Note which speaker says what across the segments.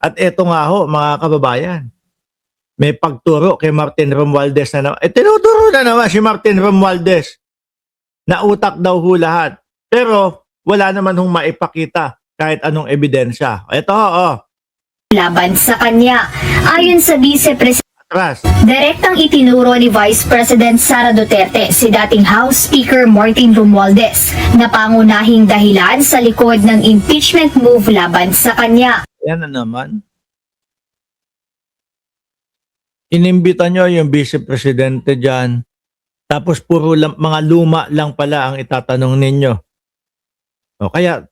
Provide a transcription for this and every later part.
Speaker 1: At eto nga ho, mga kababayan, may pagturo kay Martin Romualdez na naman. Tinuturo na naman si Martin Romualdez na utak daw ho lahat. Pero wala naman hong maipakita kahit anong ebidensya. Ito ho,
Speaker 2: laban sa kanya. Ayon sa Vice President,
Speaker 1: atras.
Speaker 2: direktang itinuro ni Vice President Sara Duterte si dating House Speaker Martin Romualdez na pangunahing dahilan sa likod ng impeachment move laban sa kanya.
Speaker 1: Yan na naman. Inimbita nyo yung Vice Presidente dyan. Tapos puro mga luma lang pala ang itatanong ninyo. O kaya,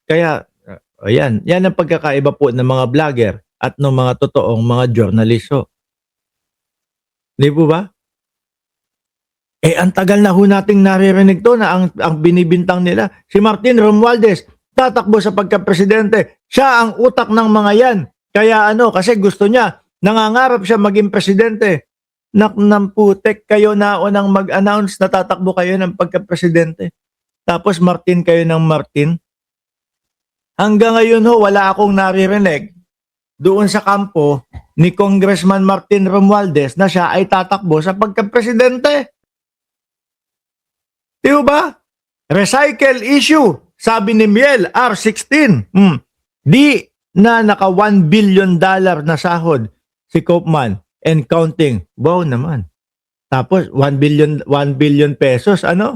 Speaker 1: ayan, yan ang pagkakaiba po ng mga vlogger at ng mga totoong mga journalisto. Di po ba? Ang tagal na ho nating naririnig to na ang binibintang nila, si Martin Romualdez, tatakbo sa pagka-presidente. Siya ang utak ng mga yan. Kaya kasi gusto niya, nangangarap siya maging presidente. Naknamputek kayo na unang mag-announce na tatakbo kayo ng pagka-presidente. Tapos Martin kayo ng Martin. Hanggang ngayon ho, wala akong naririnig doon sa kampo ni Congressman Martin Romualdez na siya ay tatakbo sa pagka-presidente. Di ba? Recycle issue, sabi ni Miel, R16. Di na naka $1 billion na sahod si Koopman and counting. Wow naman. Tapos 1 billion pesos, 1.8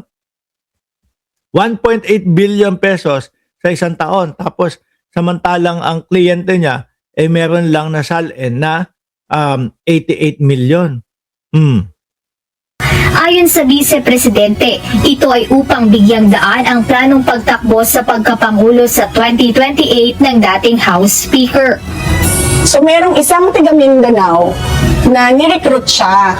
Speaker 1: billion pesos sa isang taon. Tapos samantalang ang kliyente niya meron lang na salin na 88 million.
Speaker 2: Ayon sa Vice Presidente, ito ay upang bigyang daan ang planong pagtakbo sa pagkapangulo sa 2028 ng dating House Speaker.
Speaker 3: So merong isang taga Mindanao na nirecruit siya.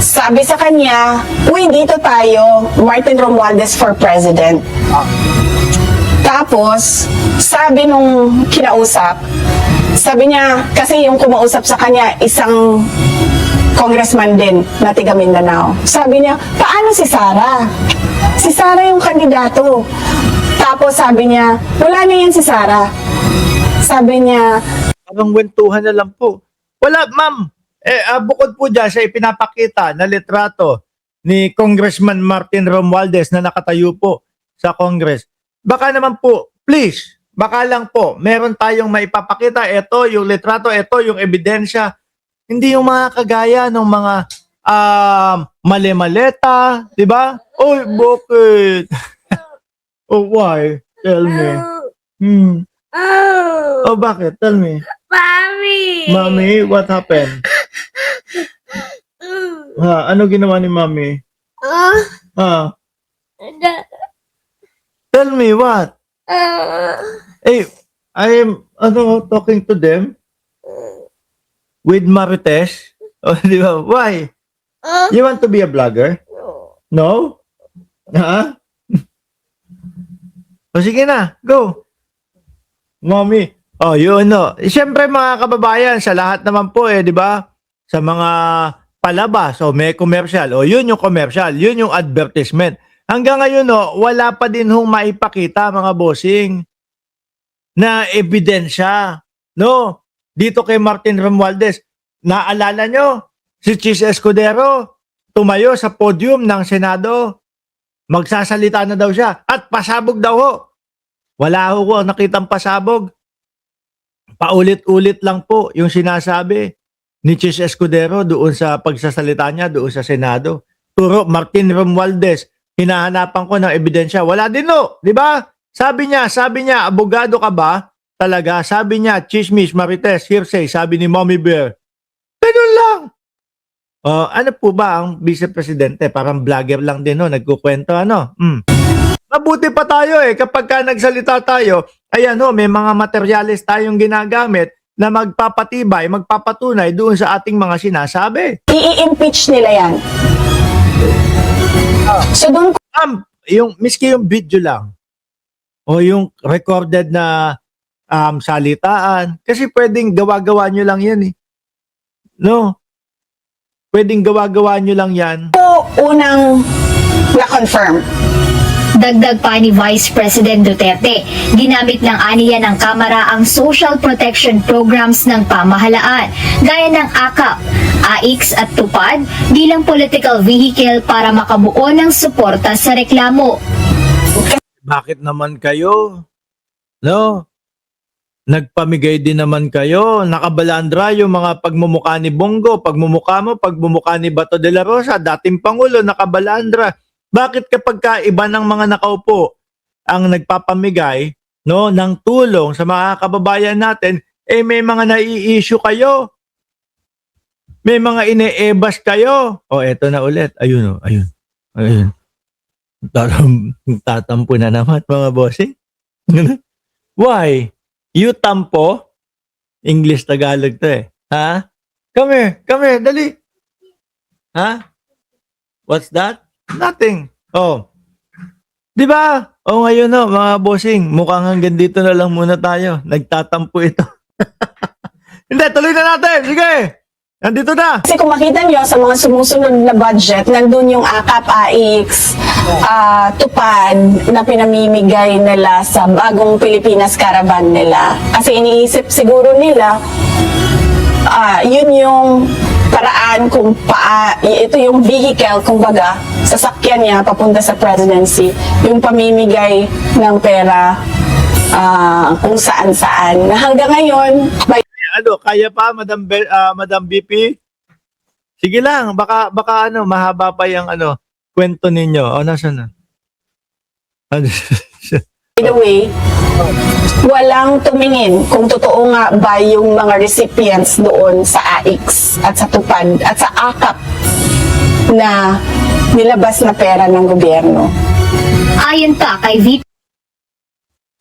Speaker 3: Sabi sa kanya, uy, dito tayo, Martin Romualdez for President. Tapos, sabi nung kinausap, sabi niya, kasi yung kumausap sa kanya, isang congressman din na taga Mindanao. Sabi niya, paano si Sara? Si Sara yung kandidato. Tapos sabi niya, wala na yan si Sara. Sabi niya,
Speaker 1: Parang wentuhan na lang po. Wala, ma'am. Bukod po dyan sa ipinapakita na litrato ni Congressman Martin Romualdez na nakatayo po sa Congress. Baka naman po, please, baka lang po, meron tayong maipapakita. Ito yung litrato, ito yung ebidensya. Hindi yung mga kagaya ng mga mali-maleta, di ba? Oy, bakit? Oh, why? Tell me. Oh, bakit? Tell me.
Speaker 4: Mommy!
Speaker 1: Mommy, what happened? Ano ginawa ni Mommy? Tell me what? I am talking to them with Marites. Oh, di ba? Why? You want to be a vlogger? No? Ha? O sige na, go. Mommy. Oh, yun no. Siyempre mga kababayan, sa lahat naman po di ba? Sa mga palabas, may commercial. Yun yung commercial, yun yung advertisement. Hanggang ngayon wala pa din hong maipakita mga bossing na ebidensya. No? Dito kay Martin Romualdez, naalala nyo, si Chis Escudero, tumayo sa podium ng Senado. Magsasalita na daw siya. At pasabog daw ho. Wala ho nakitang pasabog. Paulit-ulit lang po yung sinasabi ni Chis Escudero doon sa pagsasalita niya doon sa Senado. Turo Martin Romualdez, hinahanapan ko ng ebidensya. Wala din di ba? Sabi niya, abogado ka ba? Talaga, sabi niya, chismis, marites, hearsay, sabi ni Mommy Bear. Ganun lang. Ano po ba ang Vice Presidente? Parang vlogger lang din nagkukwento Mabuti pa tayo kapag ka nagsalita tayo, ayan may mga materyales tayong ginagamit na magpapatibay, magpapatunay doon sa ating mga sinasabi.
Speaker 3: i-impeach nila yan. So doon
Speaker 1: Yung miski yung video lang o yung recorded na salitaan, kasi pwedeng gawa-gawa nyo lang yan No? Pwedeng gawa-gawa nyo lang yan.
Speaker 3: po unang na-confirm
Speaker 2: Dagdag pa ni Vice President Duterte, ginamit lang aniya ng Kamara ang social protection programs ng pamahalaan, gaya ng AKAP, AIX at TUPAD bilang political vehicle para makabuo ng suporta sa reklamo.
Speaker 1: Bakit naman kayo? No? Nagpamigay din naman kayo. Nakabalandra yung mga pagmumukha ni Bongo, pagmumukha mo, pagmumukha ni Bato de la Rosa, dating Pangulo, nakabalandra. Bakit kapag iba ng mga nakaupo ang nagpapamigay, no, ng tulong sa mga kababayan natin, may mga nai-issue kayo? May mga ine-ebas kayo? Eto na ulit. Ayun. Tatampo na naman mga bossing. Why? You tampo? English Tagalog to eh. Ha? Come here, dali. Ha? What's that? Nothing. Di ba? Ngayon mga bossing, mukhang hanggang dito na lang muna tayo. Nagtatampo ito. Hindi, tuloy na natin. Sige. Nandito na.
Speaker 3: Kasi kung makita nyo sa mga sumusunod na budget, nandun yung AKAP, AIX, TUPAD na pinamimigay nila sa bagong Pilipinas caravan nila. Kasi iniisip siguro nila, yun yung paraan kung ito yung vehicle, kumbaga, sasakyan niya papunta sa presidency. Yung pamimigay ng pera kung saan-saan. Na hanggang ngayon,
Speaker 1: Kaya pa, Madam BP? Sige lang, baka mahaba pa yung kwento ninyo. Nasaan na?
Speaker 3: by the way, walang tumingin kung totoo nga ba yung mga recipients doon sa AIX at sa TUPAD at sa AKAP na nilabas na pera ng gobyerno.
Speaker 2: Ayon pa kay VP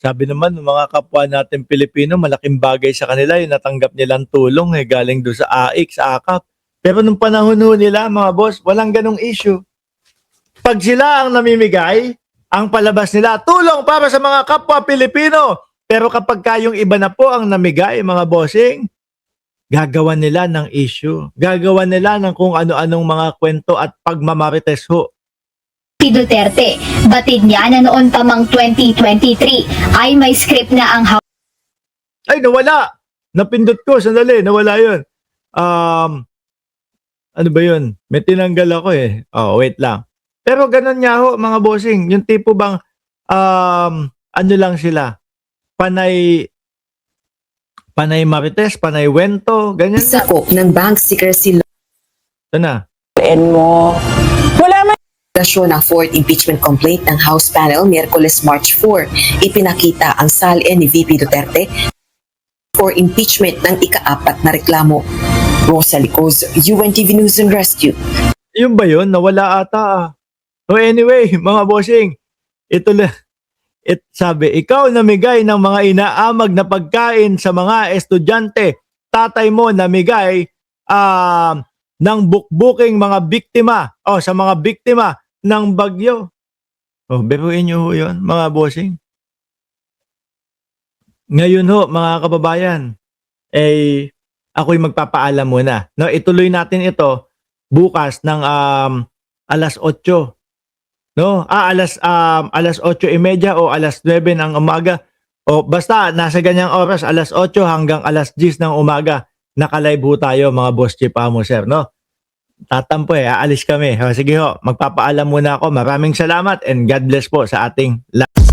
Speaker 1: Sabi naman ng mga kapwa natin Pilipino, malaking bagay sa kanila yung natanggap nilang tulong galing doon sa AIX, AKAP. Pero nung panahon nila, mga boss, walang ganong issue. Pag sila ang namimigay, ang palabas nila, tulong para sa mga kapwa Pilipino. Pero kapag kayong iba na po ang namigay, mga bossing, gagawan nila ng issue. Gagawan nila ng kung ano-anong mga kwento at pagmamarites ho.
Speaker 2: Duterte, batid niya na noon pa mang 2023 ay may script na ang
Speaker 1: Ay, nawala! Napindot ko, sandali, nawala yun. Ano ba yun? May tinanggal ako eh. Wait lang. Pero ganun nga ho, mga bossing. Yung tipo bang, ano lang sila? Panay marites, panay wento, ganyan.
Speaker 4: Sakop ng bank secrecy
Speaker 1: Ito na.
Speaker 3: Mo. Wala man
Speaker 4: Lasyon ng fourth impeachment complaint ng House panel Miyerkules March 4. Ipinakita ang salin ni VP Duterte for impeachment ng ika-4 na reklamo. Rosa Licoz, UNTV News and Rescue.
Speaker 1: Yung ba yun? Nawala ata. So anyway, mga bossing, ito lang. Sabi, ikaw namigay ng mga inaamag na pagkain sa mga estudyante. Tatay mo namigay ng bukbuking mga biktima sa mga biktima ng bagyo. Biruin nyo ho yun, mga bossing. Ngayon ho, mga kababayan, ako'y magpapaalam muna. No, ituloy natin ito bukas ng alas 8. No? Alas 8:30 o alas 9 ng umaga. Basta nasa ganyang oras, alas 8 hanggang alas 10 ng umaga. Naka-live ho tayo, mga boss Chip Amo, sir, no? Tatampo aalis kami. Sige ho, magpapaalam muna ako. Maraming salamat and God bless po sa ating lahat.